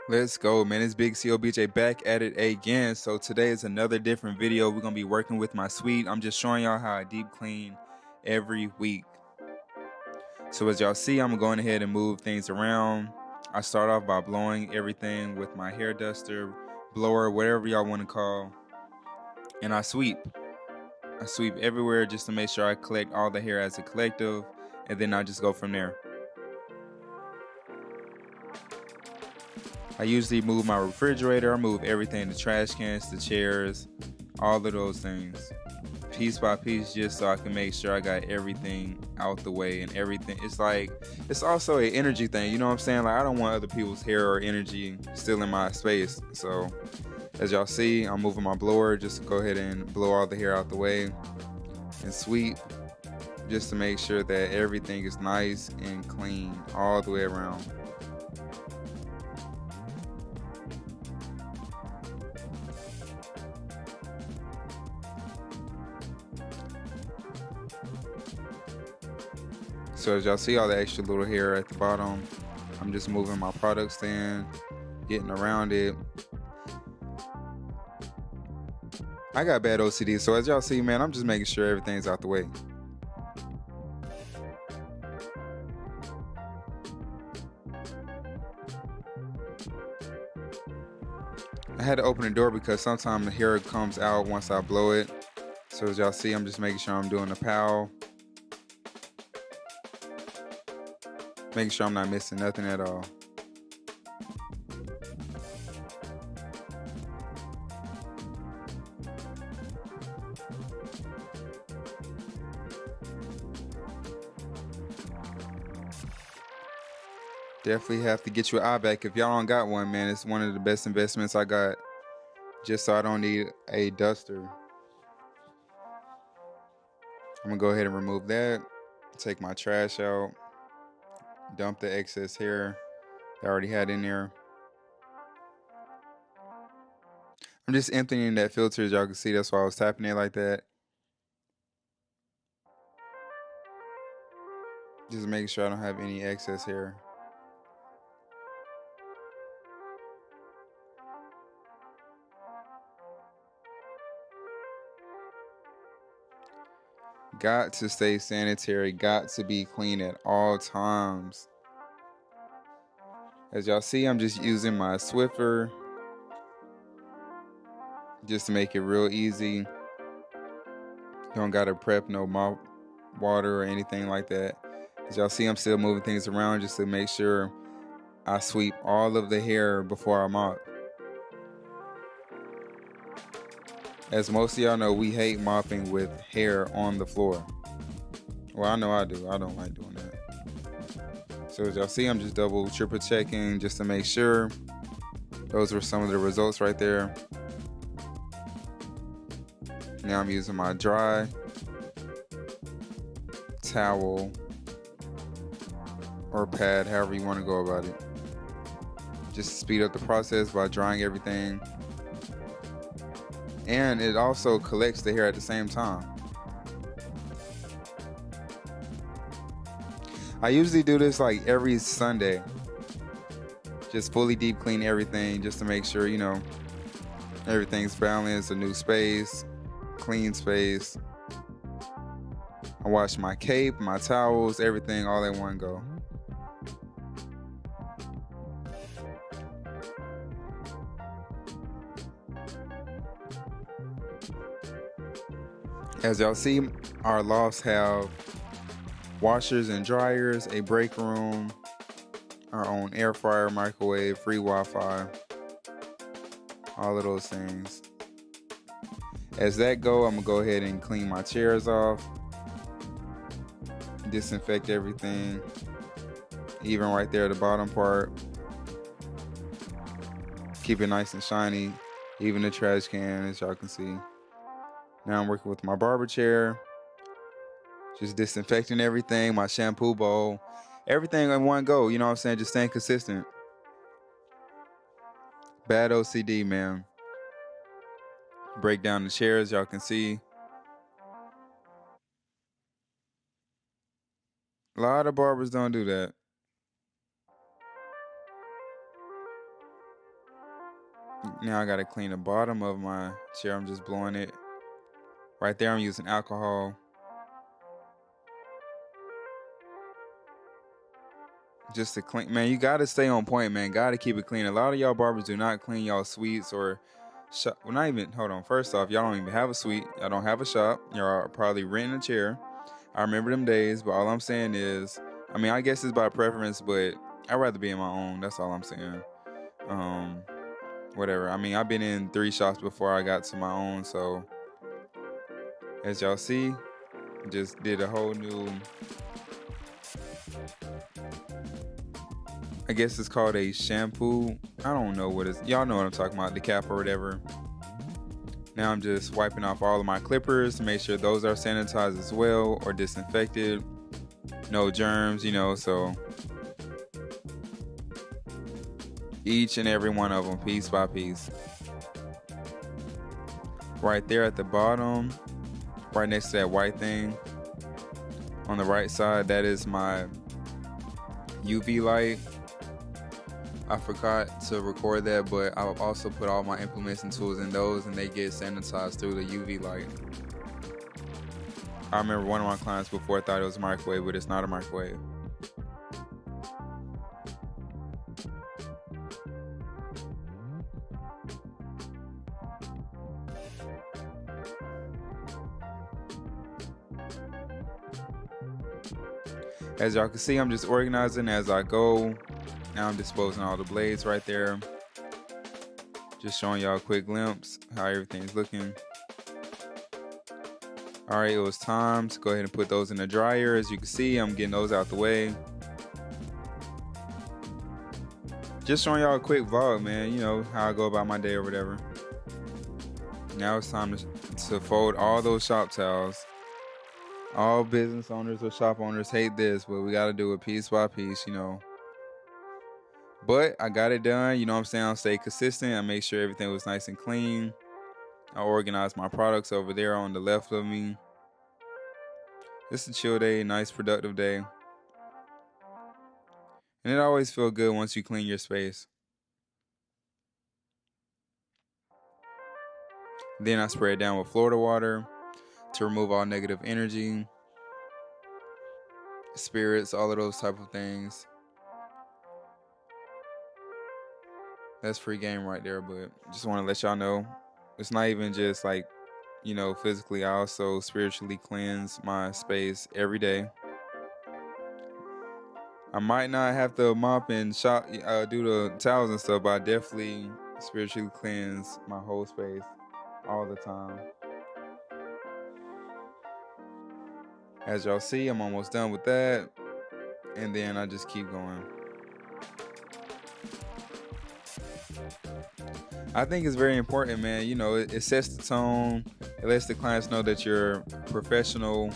Let's go, man. It's Big COBJ back at it again. So today is another different video. We're gonna be working with my suite. I'm just showing y'all how I deep clean every week. So as y'all see, I'm going ahead and move things around. I start off by blowing everything with my hair duster, blower, whatever y'all want to call, and I sweep. I sweep everywhere just to make sure I collect all the hair as a collective, and then I just go from there. I usually move my refrigerator, I move everything, the trash cans, the chairs, all of those things, piece by piece, just so I can make sure I got everything out the way and everything. It's also an energy thing, you know what I'm saying? Like, I don't want other people's hair or energy still in my space. So as y'all see, I'm moving my blower just to go ahead and blow all the hair out the way and sweep just to make sure that everything is nice and clean all the way around. So as y'all see all the extra little hair at the bottom, I'm just moving my product stand, getting around it. I got bad OCD, so as y'all see, man, I'm just making sure everything's out the way. I had to open the door because sometimes the hair comes out once I blow it. So as y'all see, I'm just making sure I'm doing the pal. Making sure I'm not missing nothing at all. Definitely have to get you an eye back. If y'all don't got one, man, it's one of the best investments I got. Just so I don't need a duster. I'm gonna go ahead and remove that. Take my trash out. Dump the excess hair that I already had in there. I'm just emptying that filter, as y'all can see. That's why I was tapping it like that. Just making sure I don't have any excess hair. Got to stay sanitary. Got to be clean at all times. As y'all see, I'm just using my Swiffer just to make it real easy. Don't gotta prep no mop water or anything like that. As y'all see, I'm still moving things around just to make sure I sweep all of the hair before I mop. As most of y'all know, we hate mopping with hair on the floor. Well, I know I do. I don't like doing that. So as y'all see, I'm just double, triple checking just to make sure. Those were some of the results right there. Now I'm using my dry towel or pad, however you want to go about it. Just to speed up the process by drying everything. And it also collects the hair at the same time. I usually do this like every Sunday. Just fully deep clean everything just to make sure, everything's balanced, a new space, clean space. I wash my cape, my towels, everything all in one go. As y'all see, our lofts have washers and dryers, a break room, our own air fryer, microwave, free Wi-Fi, all of those things. As that go, I'm gonna go ahead and clean my chairs off, disinfect everything, even right there the bottom part. Keep it nice and shiny, even the trash can, as y'all can see. Now I'm working with my barber chair, just disinfecting everything, my shampoo bowl, everything in one go, you know what I'm saying? Just staying consistent. Bad OCD, man. Break down the chairs, y'all can see. A lot of barbers don't do that. Now I gotta clean the bottom of my chair. I'm just blowing it. Right there, I'm using alcohol. Just to clean, man, you gotta stay on point, man. Gotta keep it clean. A lot of y'all barbers do not clean y'all suites or shop. Well, not even, hold on. First off, y'all don't even have a suite. Y'all don't have a shop. Y'all are probably renting a chair. I remember them days, but all I'm saying is, I mean, I guess it's by preference, but I'd rather be in my own. That's all I'm saying. Um, Whatever. I mean, I've been in 3 shops before I got to my own, so as y'all see, just did a whole new, I guess it's called a shampoo. I don't know what it's, y'all know what I'm talking about, the cap or whatever. Now I'm just wiping off all of my clippers to make sure those are sanitized as well or disinfected. No germs, so each and every one of them, piece by piece. Right there at the bottom, right next to that white thing, on the right side, that is my UV light. I forgot to record that, but I've also put all my implements and tools in those, and they get sanitized through the UV light. I remember one of my clients before thought it was a microwave, but it's not a microwave. As y'all can see, I'm just organizing as I go. Now I'm disposing all the blades right there. Just showing y'all a quick glimpse how everything's looking. All right, it was time to go ahead and put those in the dryer. As you can see, I'm getting those out the way. Just showing y'all a quick vlog, man. How I go about my day or whatever. Now it's time to fold all those shop towels. All business owners or shop owners hate this, but we got to do it piece by piece, But I got it done, you know what I'm saying? I'll stay consistent. I make sure everything was nice and clean. I organized my products over there on the left of me. It's a chill day, nice productive day. And it always feels good once you clean your space. Then I spray it down with Florida water to remove all negative energy, spirits, all of those type of things. That's free game right there, but just want to let y'all know it's not even just like, physically. I also spiritually cleanse my space every day. I might not have to mop and do the towels and stuff, but I definitely spiritually cleanse my whole space all the time. As y'all see, I'm almost done with that, and then I just keep going. I think it's very important, man. It sets the tone. It lets the clients know that you're professional.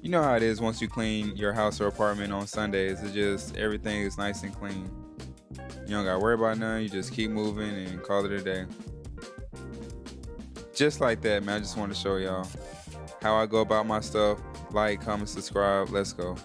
You know how it is once you clean your house or apartment on Sundays. It's just everything is nice and clean. You don't gotta worry about nothing. You just keep moving and call it a day. Just like that, man. I just want to show y'all how I go about my stuff. Like, comment, subscribe. Let's go.